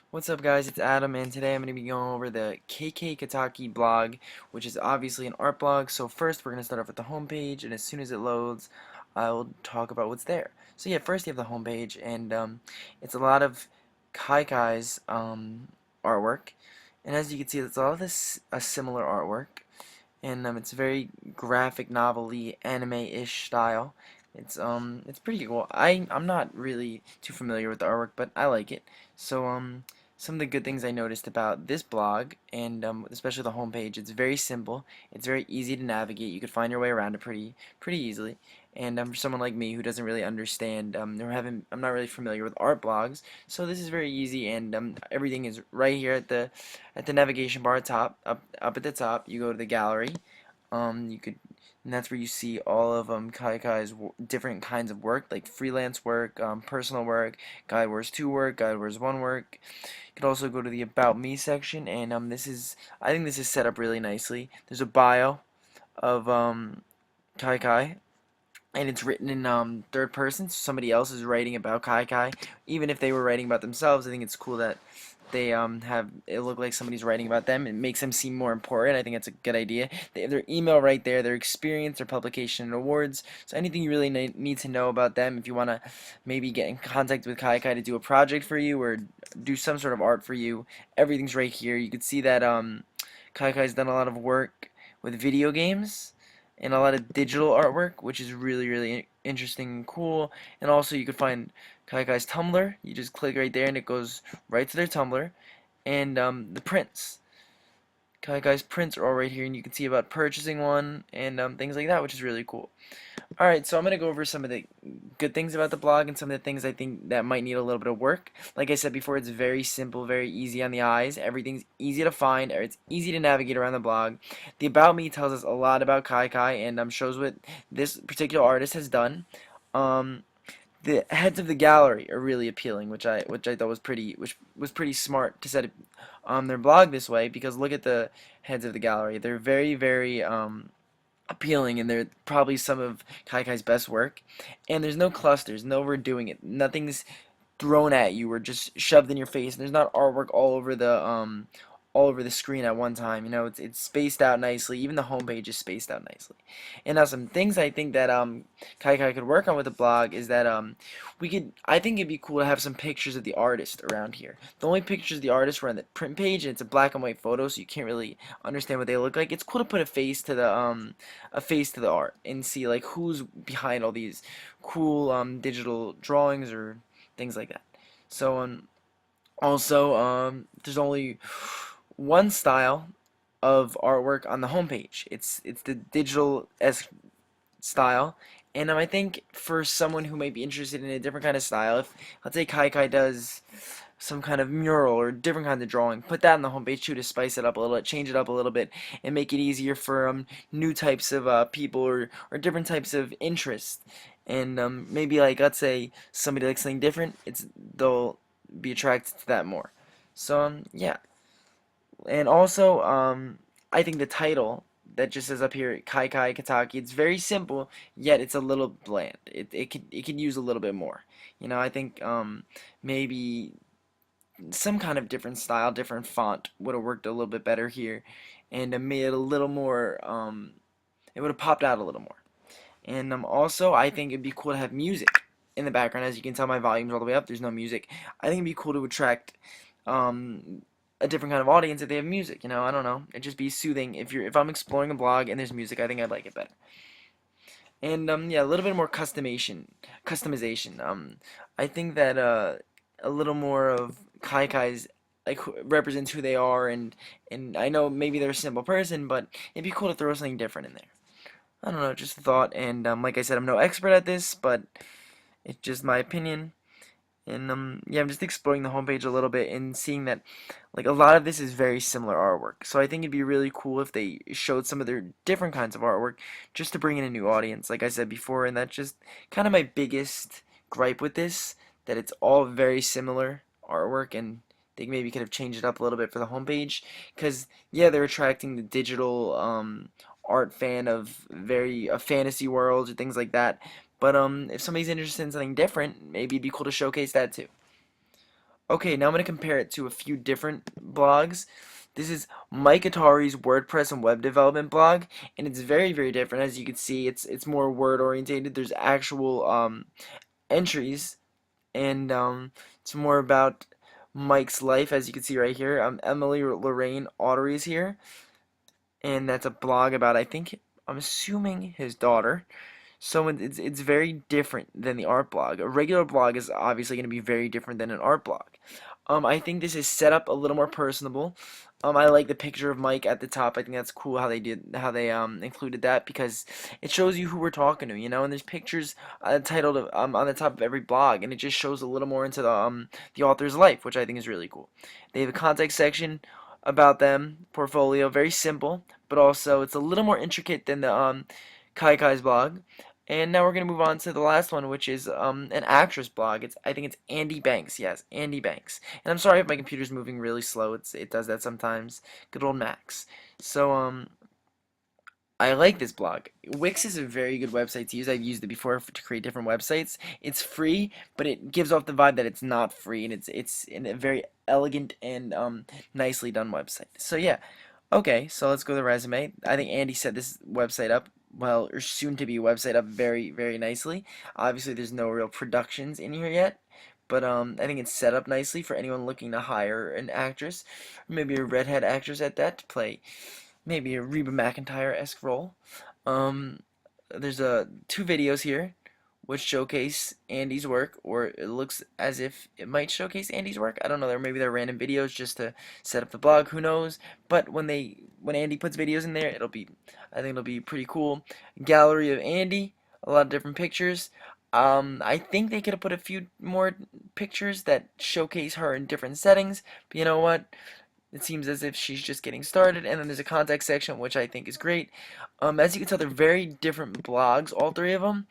What's up, guys? It's Adam, and today I'm going to be going over the Kekai blog, which is obviously an art blog. So first, we're going to start off with the homepage, and as soon as it loads, I'll talk about what's there. So yeah, first you have the homepage, and it's a lot of Keikai's artwork, and as you can see, it's all of this a similar artwork, and it's very graphic novel-y, anime-ish style. It's pretty cool. I'm not really too familiar with the artwork, but I like it. So some of the good things I noticed about this blog, and especially the homepage, it's very simple. It's very easy to navigate. You could find your way around it pretty easily. And for someone like me who doesn't really understand, I'm not really familiar with art blogs, so this is very easy. And everything is right here at the navigation bar up at the top. You go to the gallery. You could and that's where you see all of Kaikai's different kinds of work, like freelance work, personal work, Guide Wars 2 work, Guide Wars 1 work. You could also go to the About Me section, and I think this is set up really nicely. There's a bio of Kaikai, and it's written in third person, so somebody else is writing about Kaikai. Even if they were writing about themselves, I think it's cool that they have it look like somebody's writing about them. It makes them seem more important. I think that's a good idea. They have their email right there, their experience, their publication and awards. So anything you really need to know about them, if you want to maybe get in contact with Kaikai to do a project for you or do some sort of art for you, everything's right here. You can see that Kaikai's done a lot of work with video games and a lot of digital artwork, which is really interesting and cool. And also you could find Kaikai's Tumblr. You just click right there and it goes right to their Tumblr. And the prints. Kaikai's prints are all right here, and you can see about purchasing one and things like that, which is really cool. Alright, so I'm going to go over some of the good things about the blog and some of the things I think that might need a little bit of work. Like I said before, it's very simple, very easy on the eyes. Everything's easy to find, or it's easy to navigate around the blog. The About Me tells us a lot about Kaikai and shows what this particular artist has done. Um, the heads of the gallery are really appealing, which I thought was pretty smart to set it on their blog this way, because look at the heads of the gallery. They're very appealing, and they're probably some of Kaikai's best work. And there's no clusters, no overdoing it. Nothing's thrown at you or just shoved in your face. And there's not artwork all over the screen at one time. You know, it's spaced out nicely. Even the homepage is spaced out nicely. And now some things I think that Kaikai could work on with the blog is that I think it'd be cool to have some pictures of the artist around here. The only pictures of the artist were on the print page, and it's a black and white photo, so you can't really understand what they look like. It's cool to put a face to the art and see like who's behind all these cool digital drawings or things like that. So also there's only one style of artwork on the homepage. It's the digital esque style. And I think for someone who might be interested in a different kind of style, if let's say Kaikai does some kind of mural or different kind of drawing, put that on the homepage too to spice it up a little bit, change it up a little bit, and make it easier for new types of people or different types of interests. And maybe like let's say somebody likes something different, they'll be attracted to that more. So yeah, and also I think the title that just says up here Kaikai Kataki, it's very simple, yet it's a little bland. It could use a little bit more. You know, I think maybe some kind of different style, different font would have worked a little bit better here, and made it a little more. It would have popped out a little more. And also, I think it'd be cool to have music in the background. As you can tell, my volume's all the way up. There's no music. I think it'd be cool to attract a different kind of audience if they have music. You know, I don't know. It'd just be soothing. If I'm exploring a blog and there's music, I think I'd like it better. And yeah, a little bit more customization. I think that a little more of Kaikai's like represents who they are, and I know maybe they're a simple person, but it'd be cool to throw something different in there. I don't know, just a thought. And like I said, I'm no expert at this, but it's just my opinion. And yeah, I'm just exploring the homepage a little bit and seeing that like a lot of this is very similar artwork. So I think it'd be really cool if they showed some of their different kinds of artwork just to bring in a new audience, like I said before. And that's just kind of my biggest gripe with this, that it's all very similar artwork, and they maybe could have changed it up a little bit for the homepage. Because yeah, they're attracting the digital art fan of very fantasy worlds or things like that. But if somebody's interested in something different, maybe it'd be cool to showcase that too. Okay, now I'm going to compare it to a few different blogs. This is Mike Atari's WordPress and web development blog, and it's very, very different. As you can see, it's more word orientated. There's actual entries, and it's more about Mike's life, as you can see right here. Emily Lorraine Autry is here, and that's a blog about, I'm assuming, his daughter. So it's very different than the art blog. A regular blog is obviously going to be very different than an art blog. I think this is set up a little more personable. I like the picture of Mike at the top. I think that's cool how they included that because it shows you who we're talking to, you know. And there's pictures titled on the top of every blog, and it just shows a little more into the author's life, which I think is really cool. They have a contact section about them, portfolio, very simple, but also it's a little more intricate than the Keikai's blog. And now we're gonna move on to the last one, which is an actress blog. I think it's Andy Banks. Yes, Andy Banks. And I'm sorry if my computer's moving really slow. It does that sometimes. Good old Max. So I like this blog. Wix is a very good website to use. I've used it before to create different websites. It's free, but it gives off the vibe that it's not free, and it's in a very elegant and nicely done website. So yeah, okay. So let's go to the resume. I think Andy set this website up well, or soon to be website up very very nicely. Obviously, there's no real productions in here yet. But I think it's set up nicely for anyone looking to hire an actress, or maybe a redhead actress at that, to play maybe a Reba McEntire-esque role. Um, there's two videos here which showcase Andy's work, or it looks as if it might showcase Andy's work. I don't know. Maybe they're random videos just to set up the blog. Who knows? But when Andy puts videos in there, I think it'll be pretty cool. Gallery of Andy, a lot of different pictures. I think they could have put a few more pictures that showcase her in different settings. But you know what? It seems as if she's just getting started, and then there's a contact section, which I think is great. As you can tell, they're very different blogs, all three of them,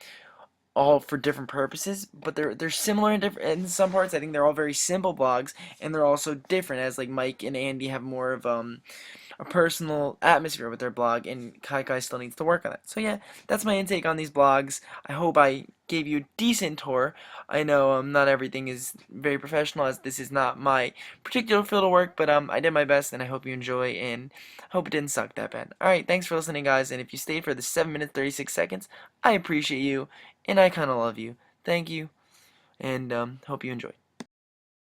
all for different purposes, but they're similar in different in some parts. I think they're all very simple blogs, and they're also different. As like Mike and Andy have more of a personal atmosphere with their blog, and Kaikai still needs to work on that. So yeah, that's my intake on these blogs. I hope I gave you a decent tour. I know not everything is very professional, as this is not my particular field of work, but I did my best, and I hope you enjoy, and hope it didn't suck that bad. Alright, thanks for listening, guys, and if you stayed for the 7 minutes 36 seconds, I appreciate you, and I kind of love you. Thank you, and hope you enjoy.